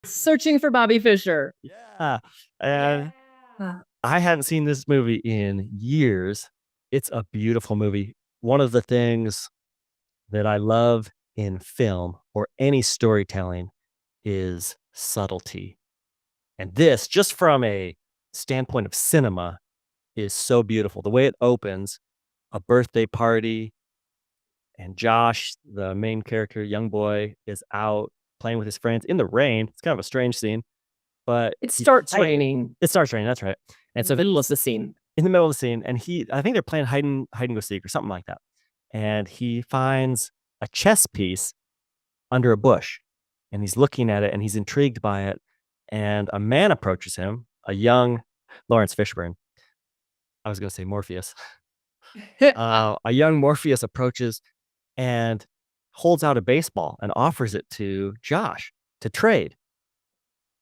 Searching for Bobby Fischer. Yeah. And I hadn't seen this movie in years. It's a beautiful movie. One of the things that I love in film or any storytelling is subtlety. And this, just from a standpoint of cinema, is so beautiful. The way it opens, a birthday party, and Josh, the main character, young boy, is out playing with his friends in the rain. It's kind of a strange scene, but It starts raining. It starts raining. That's right. And so In the middle of the scene. in the middle of the scene, and I think they're playing hide and go seek or something like that. And he finds a chess piece under a bush, and he's looking at it, and he's intrigued by it. And a man approaches him, a young Lawrence Fishburne. I was going to say Morpheus. A young Morpheus approaches and holds out a baseball and offers it to Josh to trade.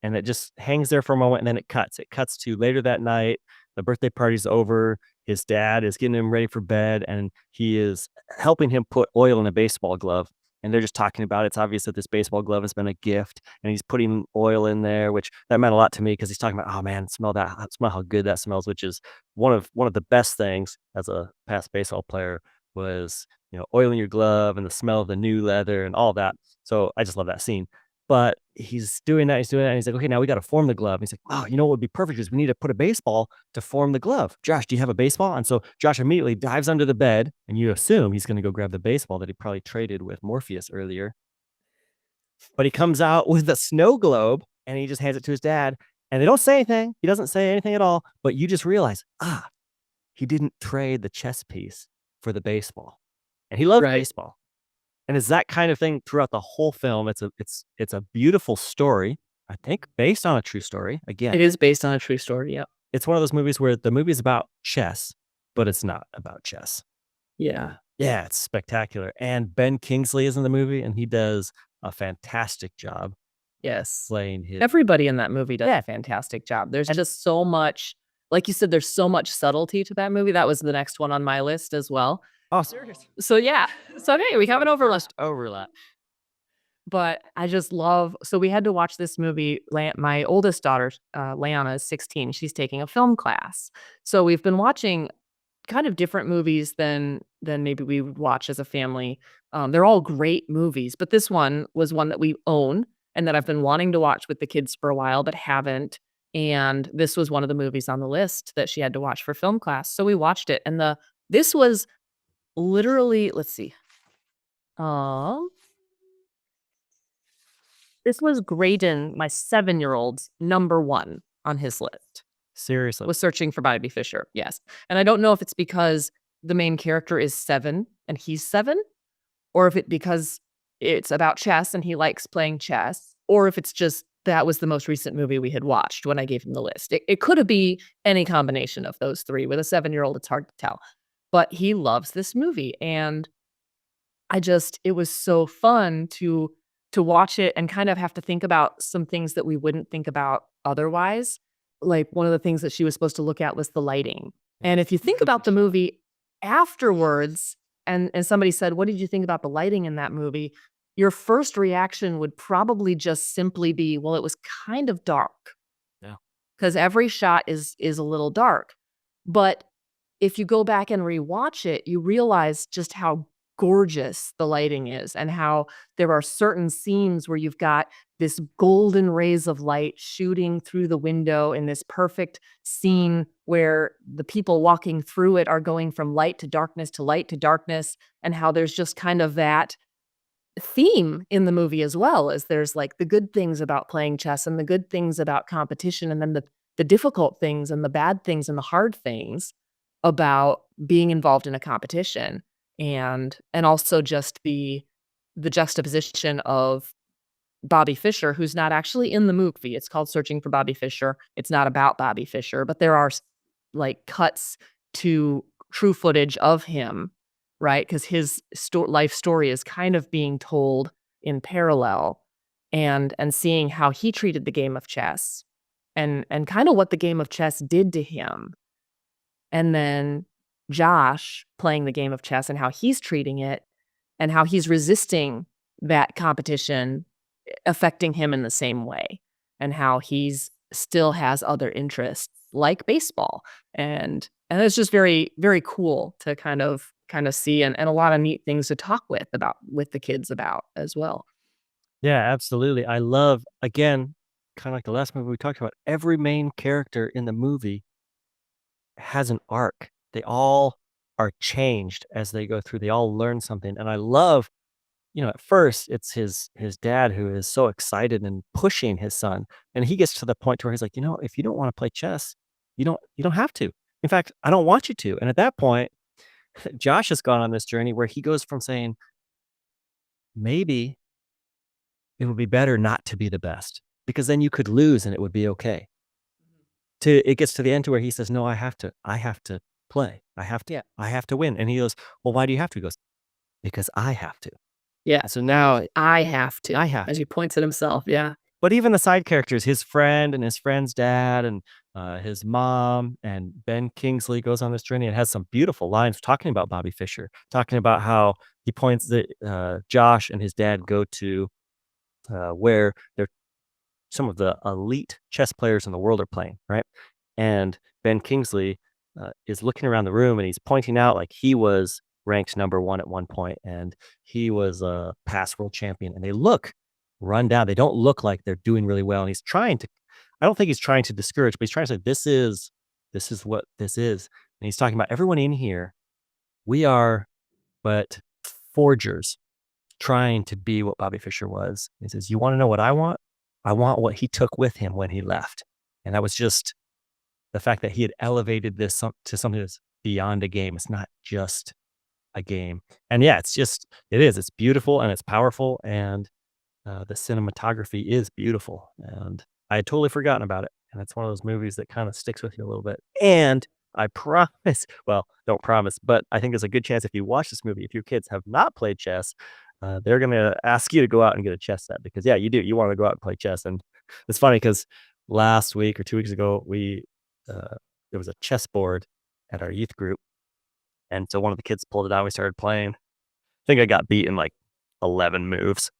And it just hangs there for a moment, and then it cuts. It cuts to later that night. The birthday party's over. His dad is getting him ready for bed, and he is helping him put oil in a baseball glove. And they're just talking about it. It's obvious that this baseball glove has been a gift, and he's putting oil in there, which that meant a lot to me because he's talking about, oh man, smell that, smell how good that smells, which is one of the best things as a past baseball player was, oiling your glove and the smell of the new leather and all that. So I just love that scene. But he's doing that, and he's like, "Okay, now we gotta form the glove." And he's like, "Oh, you know what would be perfect is we need to put a baseball to form the glove. Josh, do you have a baseball?" And so Josh immediately dives under the bed, and you assume he's gonna go grab the baseball that he probably traded with Morpheus earlier. But he comes out with the snow globe, and he just hands it to his dad, and they don't say anything. He doesn't say anything at all, but you just realize, he didn't trade the chess piece for the baseball. And he loves baseball. And it's that kind of thing throughout the whole film. It's a beautiful story, I think, based on a true story. Again, It is based on a true story. Yep. it's one of those movies where the movie is about chess, but it's not about chess. Yeah. Yeah, it's spectacular. And Ben Kingsley is in the movie, and he does a fantastic job Yes. playing his. Everybody in that movie does a fantastic job. There's just so much, like you said, there's so much subtlety to that movie. That was the next one on my list as well. Oh, serious? So yeah. So hey, we have an Overlap. But I just love, so we had to watch this movie. My oldest daughter, Leanna, is 16. She's taking a film class. So we've been watching kind of different movies than maybe we would watch as a family. They're all great movies, but this one was one that we own and that I've been wanting to watch with the kids for a while, but haven't. And this was one of the movies on the list that she had to watch for film class. So we watched it, and this was literally, let's see. This was Graydon, my 7-year-old's number one on his list. Seriously. Was Searching for Bobby Fischer, yes. And I don't know if it's because the main character is 7 and he's 7, or if because it's about chess and he likes playing chess, or if it's just that was the most recent movie we had watched when I gave him the list. It could be any combination of those three. With a 7-year-old, it's hard to tell. But he loves this movie, and it was so fun to watch it and kind of have to think about some things that we wouldn't think about otherwise. Like, one of the things that she was supposed to look at was the lighting. And if you think about the movie afterwards, and somebody said, "What did you think about the lighting in that movie?" Your first reaction would probably just simply be, "Well, it was kind of dark." Yeah. Because every shot is a little dark. But if you go back and rewatch it, you realize just how gorgeous the lighting is, and how there are certain scenes where you've got this golden rays of light shooting through the window in this perfect scene where the people walking through it are going from light to darkness to light to darkness, and how there's just kind of that theme in the movie as well, as there's like the good things about playing chess and the good things about competition, and then the difficult things and the bad things and the hard things about being involved in a competition. And also just the juxtaposition of Bobby Fischer, who's not actually in the movie. It's called Searching for Bobby Fischer. It's not about Bobby Fischer, but there are like cuts to true footage of him, right? Because his life story is kind of being told in parallel, and seeing how he treated the game of chess, and kind of what the game of chess did to him. And then Josh playing the game of chess and how he's treating it, and how he's resisting that competition affecting him in the same way. and how he's still has other interests like baseball. And it's just very, very cool to kind of see and a lot of neat things to talk with the kids about as well. Yeah, absolutely. I love, again, kind of like the last movie we talked about, every main character in the movie has an arc. They all are changed as they go through. They all learn something. And I love, at first it's his dad who is so excited and pushing his son. And he gets to the point where he's like, if you don't want to play chess, you don't have to. In fact, I don't want you to. And at that point, Josh has gone on this journey where he goes from saying, maybe it would be better not to be the best because then you could lose and it would be okay. To it gets to the end to where he says, "No, I have to play. Yeah. I have to win." And he goes, "Well, why do you have to?" He goes, "Because I have to." Yeah. And so now I have to, I have as to. he points at himself. Yeah. But even the side characters, his friend and his friend's dad and his mom and Ben Kingsley goes on this journey and has some beautiful lines talking about Bobby Fischer, talking about how he points that Josh and his dad go to where they're some of the elite chess players in the world are playing, right? And Ben Kingsley is looking around the room and he's pointing out like he was ranked number one at one point and he was a past world champion. And they look run down. They don't look like they're doing really well. And he's trying to, I don't think he's trying to discourage, but he's trying to say, this is what this is. And he's talking about everyone in here. We are but forgers trying to be what Bobby Fischer was. He says, "You want to know what I want? I want what he took with him when he left." And that was just the fact that he had elevated this to something that's beyond a game. It's not just a game. And yeah, it is. It's beautiful and it's powerful. And the cinematography is beautiful. And I had totally forgotten about it. And it's one of those movies that kind of sticks with you a little bit. And I promise, well, don't promise, but I think there's a good chance if you watch this movie, if your kids have not played chess, they're going to ask you to go out and get a chess set because, yeah, you do. You want to go out and play chess. And it's funny because last week or 2 weeks ago, uh, there was a chess board at our youth group. And so one of the kids pulled it out. We started playing. I think I got beat in like 11 moves.